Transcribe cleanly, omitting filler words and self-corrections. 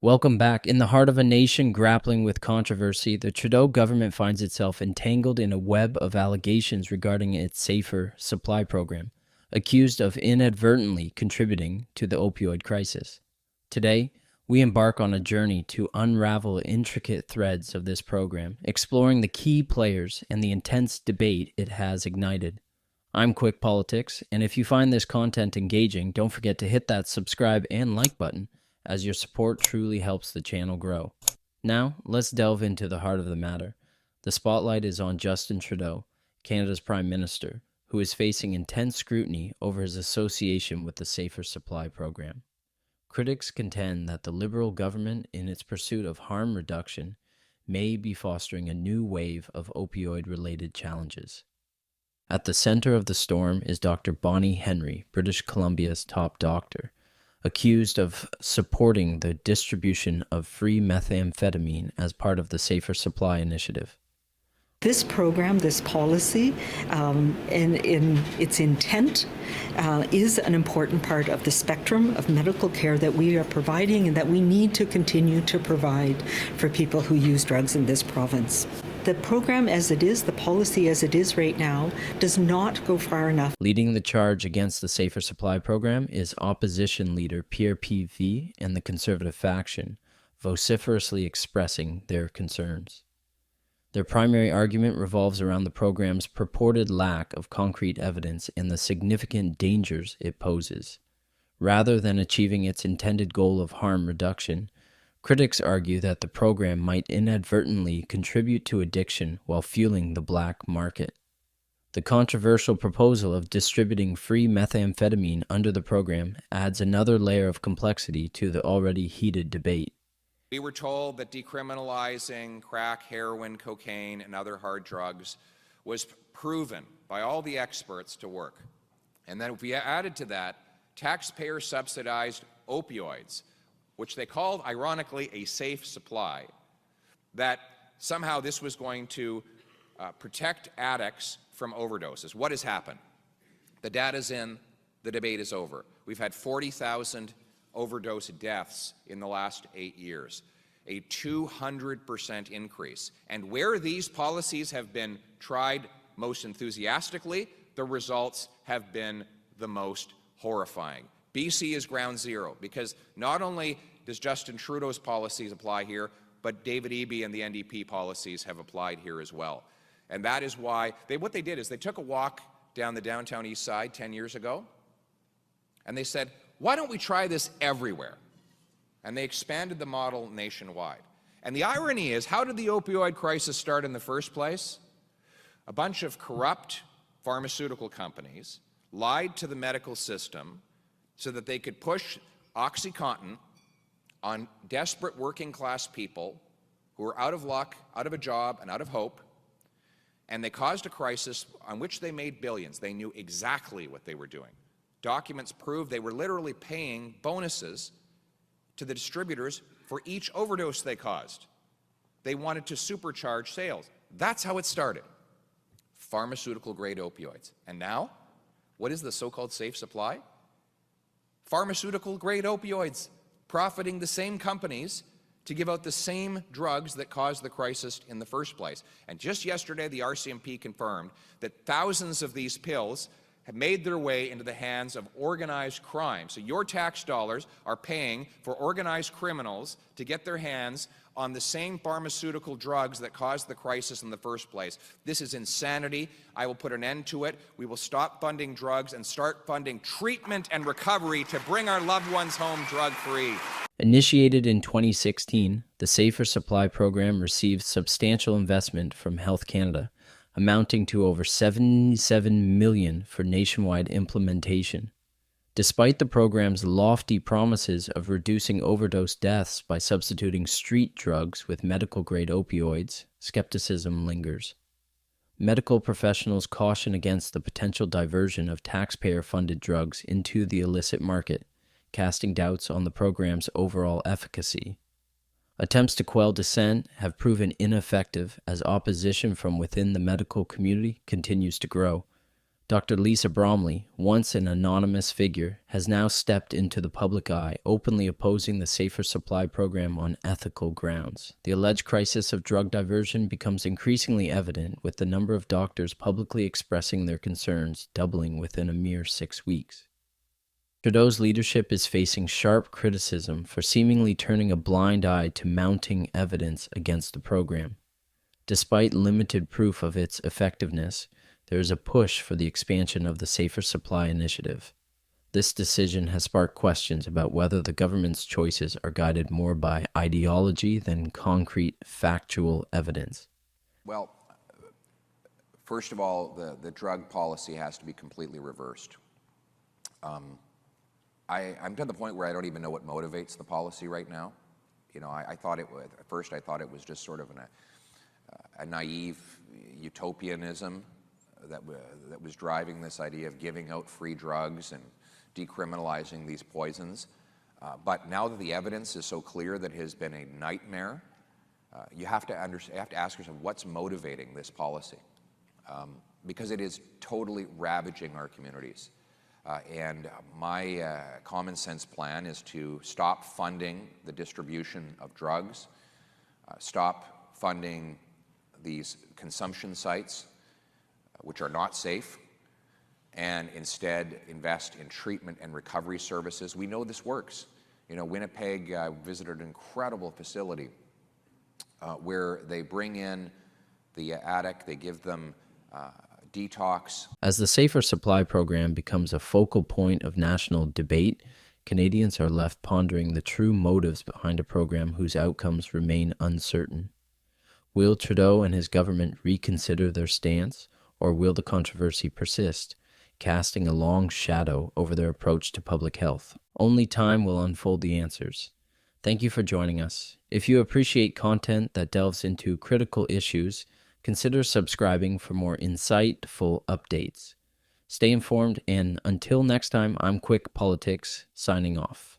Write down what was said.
Welcome back. In the heart of a nation grappling with controversy, the Trudeau government finds itself entangled in a web of allegations regarding its safer supply program, accused of inadvertently contributing to the opioid crisis. Today, we embark on a journey to unravel intricate threads of this program, exploring the key players and the intense debate it has ignited. I'm QuikPolitics, and if you find this content engaging, don't forget to hit that subscribe and like button, as your support truly helps the channel grow. Now, let's delve into the heart of the matter. The spotlight is on Justin Trudeau, Canada's Prime Minister, who is facing intense scrutiny over his association with the Safer Supply Program. Critics contend that the Liberal government, in its pursuit of harm reduction, may be fostering a new wave of opioid-related challenges. At the center of the storm is Dr. Bonnie Henry, British Columbia's top doctor, accused of supporting the distribution of free methamphetamine as part of the Safer Supply Initiative. This program, this policy, in its intent, is an important part of the spectrum of medical care that we are providing and that we need to continue to provide for people who use drugs in this province. The program as it is, the policy as it is right now, does not go far enough. Leading the charge against the Safer Supply Program is opposition leader Pierre PV and the Conservative faction, vociferously expressing their concerns. Their primary argument revolves around the program's purported lack of concrete evidence and the significant dangers it poses. Rather than achieving its intended goal of harm reduction, critics argue that the program might inadvertently contribute to addiction while fueling the black market. The controversial proposal of distributing free methamphetamine under the program adds another layer of complexity to the already heated debate. We were told that decriminalizing crack, heroin, cocaine, and other hard drugs was proven by all the experts to work. And then if we added to that taxpayer-subsidized opioids, which they called, ironically, a safe supply, that somehow this was going to protect addicts from overdoses. What has happened? The data's in, the debate is over. We've had 40,000 overdose deaths in the last 8 years, a 200% increase. And where these policies have been tried most enthusiastically, the results have been the most horrifying. BC is ground zero, because not only does Justin Trudeau's policies apply here, but David Eby and the NDP policies have applied here as well. And that is why what they did is they took a walk down the downtown east side 10 years ago, and they said, why don't we try this everywhere? And they expanded the model nationwide. And the irony is, how did the opioid crisis start in the first place? A bunch of corrupt pharmaceutical companies lied to the medical system so that they could push OxyContin on desperate working-class people who were out of luck, out of a job, and out of hope. And they caused a crisis on which they made billions. They knew exactly what they were doing. Documents prove they were literally paying bonuses to the distributors for each overdose they caused. They wanted to supercharge sales. That's how it started. Pharmaceutical-grade opioids. And now, what is the so-called safe supply? Pharmaceutical-grade opioids, profiting the same companies to give out the same drugs that caused the crisis in the first place. And just yesterday, the RCMP confirmed that thousands of these pills have made their way into the hands of organized crime. So your tax dollars are paying for organized criminals to get their hands on the same pharmaceutical drugs that caused the crisis in the first place. This is insanity. I will put an end to it. We will stop funding drugs and start funding treatment and recovery to bring our loved ones home drug-free. Initiated in 2016, the Safer Supply Program received substantial investment from Health Canada, amounting to over $77 million for nationwide implementation. Despite the program's lofty promises of reducing overdose deaths by substituting street drugs with medical-grade opioids, skepticism lingers. Medical professionals caution against the potential diversion of taxpayer-funded drugs into the illicit market, casting doubts on the program's overall efficacy. Attempts to quell dissent have proven ineffective as opposition from within the medical community continues to grow. Dr. Lisa Bromley, once an anonymous figure, has now stepped into the public eye, openly opposing the Safer Supply program on ethical grounds. The alleged crisis of drug diversion becomes increasingly evident, with the number of doctors publicly expressing their concerns doubling within a mere 6 weeks. Trudeau's leadership is facing sharp criticism for seemingly turning a blind eye to mounting evidence against the program. Despite limited proof of its effectiveness, there is a push for the expansion of the Safer Supply initiative. This decision has sparked questions about whether the government's choices are guided more by ideology than concrete, factual evidence. Well, first of all, the drug policy has to be completely reversed. I'm to the point where I don't even know what motivates the policy right now. You know, I thought it would, at first I thought it was just sort of a naive utopianism that was driving this idea of giving out free drugs and decriminalizing these poisons. But now that the evidence is so clear that it has been a nightmare, you have to ask yourself, what's motivating this policy? Because it is totally ravaging our communities. And my common sense plan is to stop funding the distribution of drugs, stop funding these consumption sites, which are not safe, and instead invest in treatment and recovery services. We know this works. You know, Winnipeg visited an incredible facility where they bring in the addict, they give them detox. As the Safer Supply program becomes a focal point of national debate, Canadians are left pondering the true motives behind a program whose outcomes remain uncertain. Will Trudeau and his government reconsider their stance, or will the controversy persist, casting a long shadow over their approach to public health? Only time will unfold the answers. Thank you for joining us. If you appreciate content that delves into critical issues, consider subscribing for more insightful updates. Stay informed, and until next time, I'm QuikPolitics, signing off.